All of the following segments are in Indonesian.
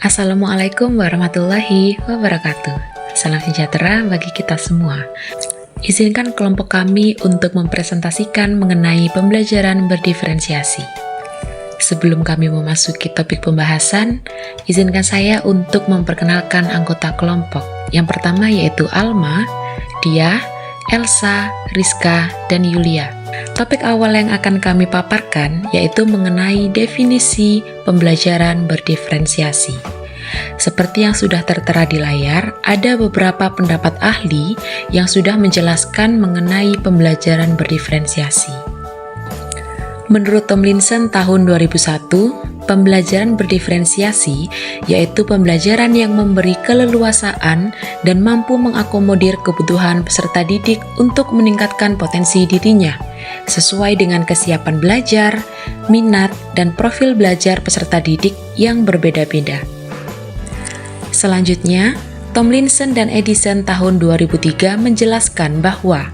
Assalamualaikum warahmatullahi wabarakatuh. Salam sejahtera bagi kita semua. Izinkan kelompok kami untuk mempresentasikan mengenai pembelajaran berdiferensiasi. Sebelum kami memasuki topik pembahasan, izinkan saya untuk memperkenalkan anggota kelompok. Yang pertama yaitu Alma, Dia, Elsa, Rizka, dan Yulia. Topik awal yang akan kami paparkan yaitu mengenai definisi pembelajaran berdiferensiasi. Seperti yang sudah tertera di layar, ada beberapa pendapat ahli yang sudah menjelaskan mengenai pembelajaran berdiferensiasi. Menurut Tomlinson tahun 2001, pembelajaran berdiferensiasi yaitu pembelajaran yang memberi keleluasaan dan mampu mengakomodir kebutuhan peserta didik untuk meningkatkan potensi dirinya, sesuai dengan kesiapan belajar, minat, dan profil belajar peserta didik yang berbeda-beda. Selanjutnya, Tomlinson dan Edison tahun 2003 menjelaskan bahwa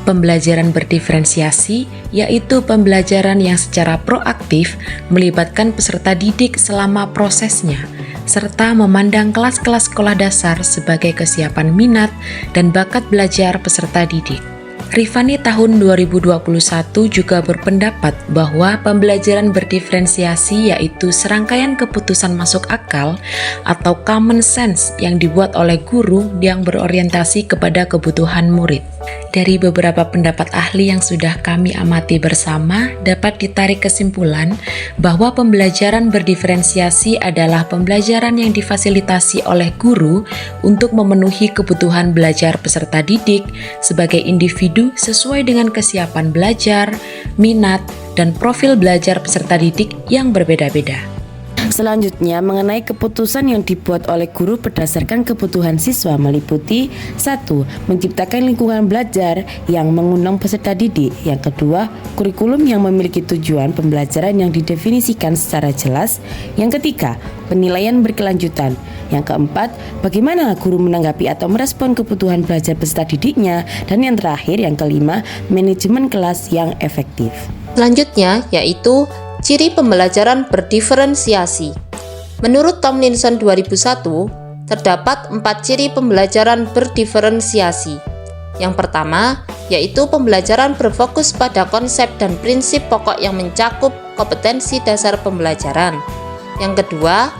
pembelajaran berdiferensiasi yaitu pembelajaran yang secara proaktif melibatkan peserta didik selama prosesnya, serta memandang kelas-kelas sekolah dasar sebagai kesiapan minat dan bakat belajar peserta didik. Rifani tahun 2021 juga berpendapat bahwa pembelajaran berdiferensiasi yaitu serangkaian keputusan masuk akal atau common sense yang dibuat oleh guru yang berorientasi kepada kebutuhan murid. Dari beberapa pendapat ahli yang sudah kami amati bersama, dapat ditarik kesimpulan bahwa pembelajaran berdiferensiasi adalah pembelajaran yang difasilitasi oleh guru untuk memenuhi kebutuhan belajar peserta didik sebagai individu sesuai dengan kesiapan belajar, minat, dan profil belajar peserta didik yang berbeda-beda. Selanjutnya, mengenai keputusan yang dibuat oleh guru berdasarkan kebutuhan siswa meliputi 1. Menciptakan lingkungan belajar yang mengundang peserta didik. Yang kedua, kurikulum yang memiliki tujuan pembelajaran yang didefinisikan secara jelas. Yang ketiga, penilaian berkelanjutan. Yang keempat, bagaimana guru menanggapi atau merespon kebutuhan belajar peserta didiknya. Dan yang terakhir, yang kelima, manajemen kelas yang efektif. Selanjutnya yaitu ciri pembelajaran berdiferensiasi. Menurut Tomlinson 2001, terdapat 4 ciri pembelajaran berdiferensiasi. Yang pertama, yaitu pembelajaran berfokus pada konsep dan prinsip pokok yang mencakup kompetensi dasar pembelajaran. Yang kedua,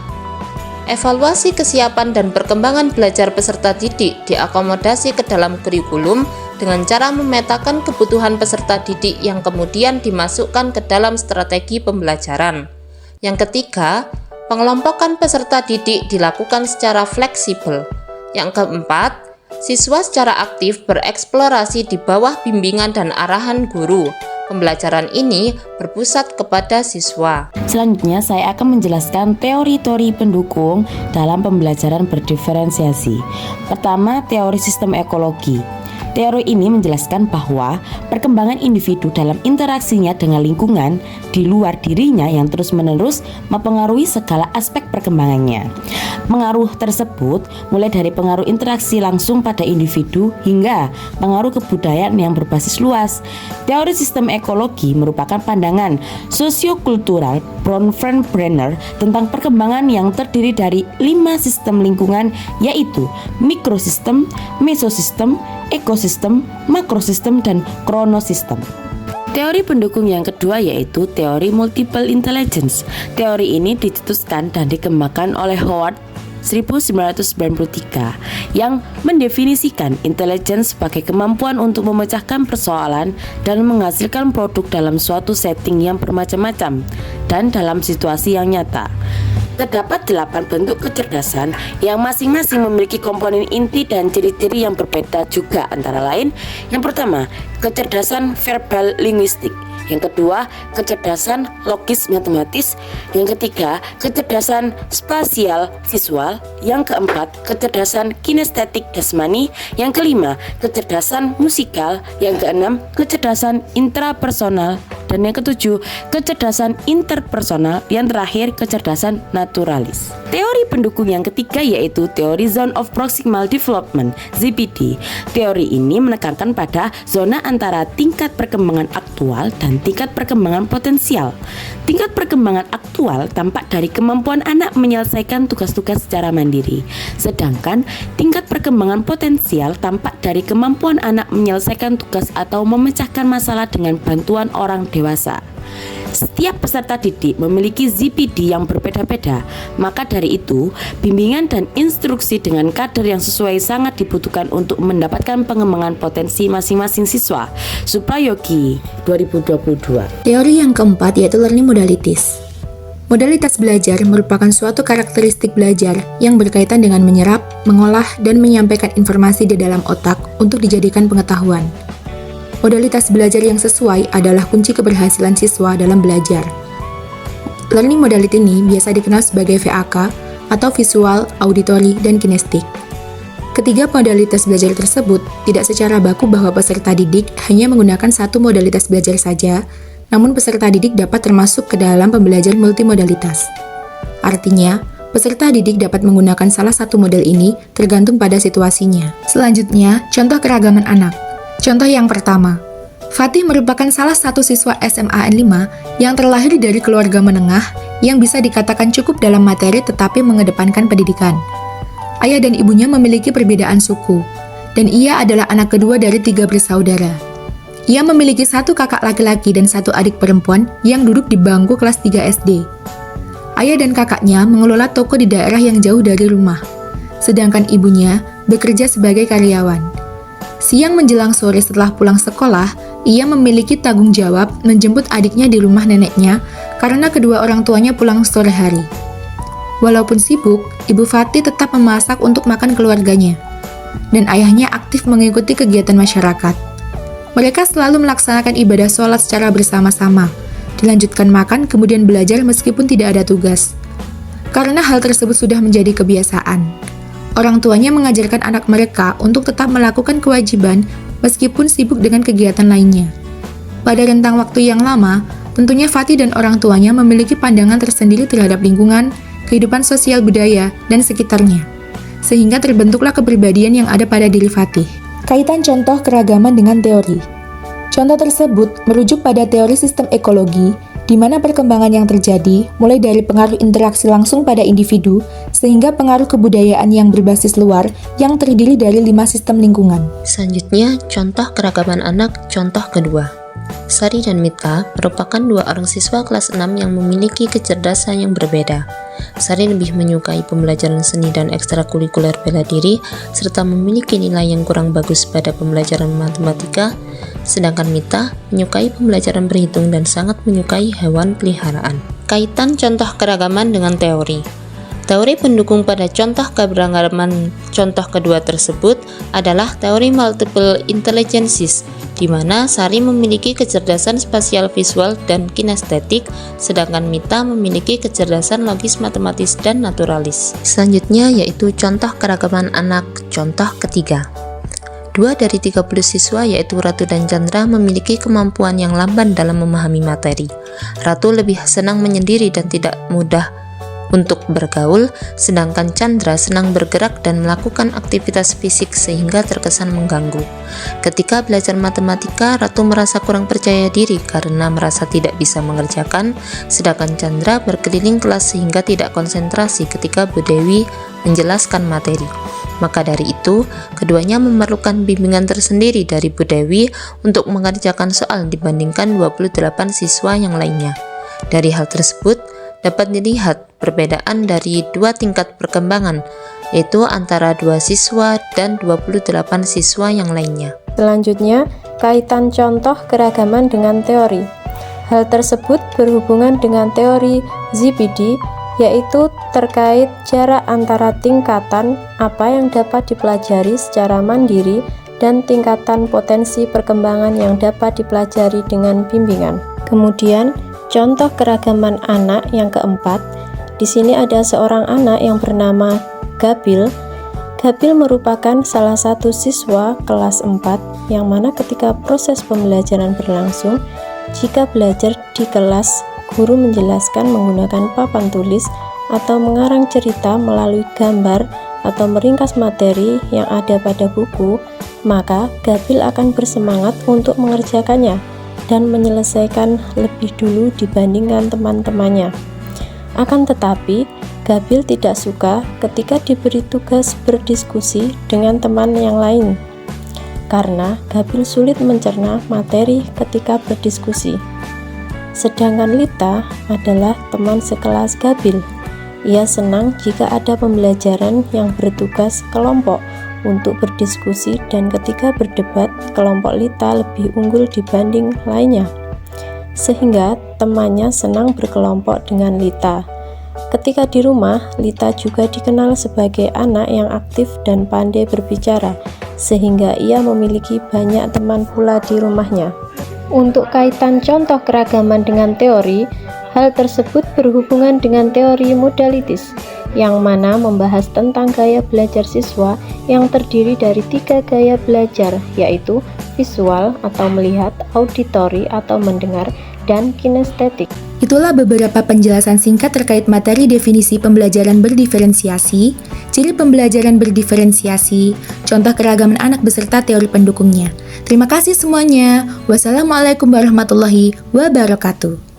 evaluasi kesiapan dan perkembangan belajar peserta didik diakomodasi ke dalam kurikulum dengan cara memetakan kebutuhan peserta didik yang kemudian dimasukkan ke dalam strategi pembelajaran. Yang ketiga, pengelompokan peserta didik dilakukan secara fleksibel. Yang keempat, siswa secara aktif bereksplorasi di bawah bimbingan dan arahan guru. Pembelajaran ini berpusat kepada siswa. Selanjutnya, saya akan menjelaskan teori-teori pendukung dalam pembelajaran berdiferensiasi. Pertama, teori sistem ekologi. Teori ini menjelaskan bahwa perkembangan individu dalam interaksinya dengan lingkungan di luar dirinya yang terus-menerus mempengaruhi segala aspek perkembangannya. Pengaruh tersebut mulai dari pengaruh interaksi langsung pada individu hingga pengaruh kebudayaan yang berbasis luas. Teori sistem ekologi merupakan pandangan sosiokultural Bronfenbrenner tentang perkembangan yang terdiri dari 5 sistem lingkungan, yaitu mikrosistem, mesosistem, ekosistem, makrosistem, dan kronosistem. Teori pendukung yang kedua yaitu teori multiple intelligence. Teori ini dicetuskan dan dikembangkan oleh Howard 1993 yang mendefinisikan intelligence sebagai kemampuan untuk memecahkan persoalan dan menghasilkan produk dalam suatu setting yang bermacam-macam dan dalam situasi yang nyata. Terdapat 8 bentuk kecerdasan yang masing-masing memiliki komponen inti dan ciri-ciri yang berbeda juga, antara lain: yang pertama, kecerdasan verbal linguistik. Yang kedua, kecerdasan logis matematis. Yang ketiga, kecerdasan spasial visual. Yang keempat, kecerdasan kinestetik jasmani. Yang kelima, kecerdasan musikal. Yang keenam, kecerdasan intrapersonal. Dan yang ketujuh, kecerdasan interpersonal. Yang terakhir, kecerdasan naturalis. Teori pendukung yang ketiga yaitu teori Zone of Proximal Development, ZPD. Teori ini menekankan pada zona antara tingkat perkembangan aktual dan tingkat perkembangan potensial. Tingkat perkembangan aktual tampak dari kemampuan anak menyelesaikan tugas-tugas secara mandiri. Sedangkan tingkat perkembangan potensial tampak dari kemampuan anak menyelesaikan tugas atau memecahkan masalah dengan bantuan orang dewasa. Setiap peserta didik memiliki ZPD yang berbeda-beda, maka dari itu, bimbingan dan instruksi dengan kader yang sesuai sangat dibutuhkan untuk mendapatkan pengembangan potensi masing-masing siswa. Suprayogi 2022. Teori yang keempat yaitu learning modalities. Modalitas belajar merupakan suatu karakteristik belajar yang berkaitan dengan menyerap, mengolah, dan menyampaikan informasi di dalam otak untuk dijadikan pengetahuan. Modalitas belajar yang sesuai adalah kunci keberhasilan siswa dalam belajar. Learning modality ini biasa dikenal sebagai VAK atau visual, auditory, dan kinestik. Ketiga modalitas belajar tersebut tidak secara baku bahwa peserta didik hanya menggunakan satu modalitas belajar saja, namun peserta didik dapat termasuk ke dalam pembelajar multimodalitas. Artinya, peserta didik dapat menggunakan salah satu model ini tergantung pada situasinya. Selanjutnya, contoh keragaman anak. Contoh yang pertama, Fatih merupakan salah satu siswa SMA N5 yang terlahir dari keluarga menengah yang bisa dikatakan cukup dalam materi tetapi mengedepankan pendidikan. Ayah dan ibunya memiliki perbedaan suku, dan ia adalah anak kedua dari 3 bersaudara. Ia memiliki 1 kakak laki-laki dan 1 adik perempuan yang duduk di bangku kelas 3 SD. Ayah dan kakaknya mengelola toko di daerah yang jauh dari rumah, sedangkan ibunya bekerja sebagai karyawan. Siang menjelang sore setelah pulang sekolah, ia memiliki tanggung jawab menjemput adiknya di rumah neneknya karena kedua orang tuanya pulang sore hari. Walaupun sibuk, Ibu Fatih tetap memasak untuk makan keluarganya, dan ayahnya aktif mengikuti kegiatan masyarakat. Mereka selalu melaksanakan ibadah sholat secara bersama-sama, dilanjutkan makan kemudian belajar meskipun tidak ada tugas. Karena hal tersebut sudah menjadi kebiasaan, orang tuanya mengajarkan anak mereka untuk tetap melakukan kewajiban meskipun sibuk dengan kegiatan lainnya. Pada rentang waktu yang lama, tentunya Fatih dan orang tuanya memiliki pandangan tersendiri terhadap lingkungan, kehidupan sosial budaya, dan sekitarnya. Sehingga terbentuklah kepribadian yang ada pada diri Fatih. Kaitan contoh keragaman dengan teori. Contoh tersebut merujuk pada teori sistem ekologi, di mana perkembangan yang terjadi mulai dari pengaruh interaksi langsung pada individu sehingga pengaruh kebudayaan yang berbasis luar yang terdiri dari 5 sistem lingkungan. Selanjutnya, contoh keragaman anak, contoh kedua. Sari dan Mita merupakan 2 orang siswa kelas 6 yang memiliki kecerdasan yang berbeda. Sari lebih menyukai pembelajaran seni dan ekstrakurikuler bela diri, serta memiliki nilai yang kurang bagus pada pembelajaran matematika, sedangkan Mita menyukai pembelajaran berhitung dan sangat menyukai hewan peliharaan. Kaitan contoh keragaman dengan teori. Teori pendukung pada contoh keberagaman contoh kedua tersebut adalah teori multiple intelligences, di mana Sari memiliki kecerdasan spasial visual dan kinestetik, sedangkan Mita memiliki kecerdasan logis matematis dan naturalis. Selanjutnya yaitu contoh keragaman anak, contoh ketiga. 2 dari 30 siswa yaitu Ratu dan Chandra memiliki kemampuan yang lamban dalam memahami materi. Ratu lebih senang menyendiri dan tidak mudah untuk bergaul, sedangkan Chandra senang bergerak dan melakukan aktivitas fisik sehingga terkesan mengganggu. Ketika belajar matematika, Ratu merasa kurang percaya diri karena merasa tidak bisa mengerjakan, sedangkan Chandra berkeliling kelas sehingga tidak konsentrasi ketika Bu Dewi menjelaskan materi. Maka dari itu, keduanya memerlukan bimbingan tersendiri dari Bu Dewi untuk mengerjakan soal dibandingkan 28 siswa yang lainnya. Dari hal tersebut, dapat dilihat perbedaan dari 2 tingkat perkembangan, yaitu antara 2 siswa dan 28 siswa yang lainnya. Selanjutnya, kaitan contoh keragaman dengan teori. Hal tersebut berhubungan dengan teori ZPD, yaitu terkait jarak antara tingkatan apa yang dapat dipelajari secara mandiri dan tingkatan potensi perkembangan yang dapat dipelajari dengan bimbingan. Kemudian, contoh keragaman anak yang keempat. Di sini ada seorang anak yang bernama Gabil. Gabil merupakan salah satu siswa kelas 4 yang mana ketika proses pembelajaran berlangsung, Jika belajar di kelas, guru menjelaskan menggunakan papan tulis atau mengarang cerita melalui gambar atau meringkas materi yang ada pada buku, maka Gabil akan bersemangat untuk mengerjakannya dan menyelesaikan lebih dulu dibandingkan teman-temannya. Akan tetapi, Gabil tidak suka ketika diberi tugas berdiskusi dengan teman yang lain, karena Gabil sulit mencerna materi ketika berdiskusi. Sedangkan Lita adalah teman sekelas Gabil. Ia senang jika ada pembelajaran yang bertugas kelompok untuk berdiskusi, dan ketika berdebat, kelompok Lita lebih unggul dibanding lainnya, sehingga temannya senang berkelompok dengan Lita. Ketika di rumah, Lita juga dikenal sebagai anak yang aktif dan pandai berbicara, sehingga ia memiliki banyak teman pula di rumahnya. Untuk kaitan contoh keragaman dengan teori, hal tersebut berhubungan dengan teori modalitis, yang mana membahas tentang gaya belajar siswa yang terdiri dari 3 gaya belajar, yaitu visual atau melihat, auditori atau mendengar, dan kinestetik. Itulah beberapa penjelasan singkat terkait materi definisi pembelajaran berdiferensiasi, ciri pembelajaran berdiferensiasi, contoh keragaman anak beserta teori pendukungnya. Terima kasih semuanya. Wassalamualaikum warahmatullahi wabarakatuh.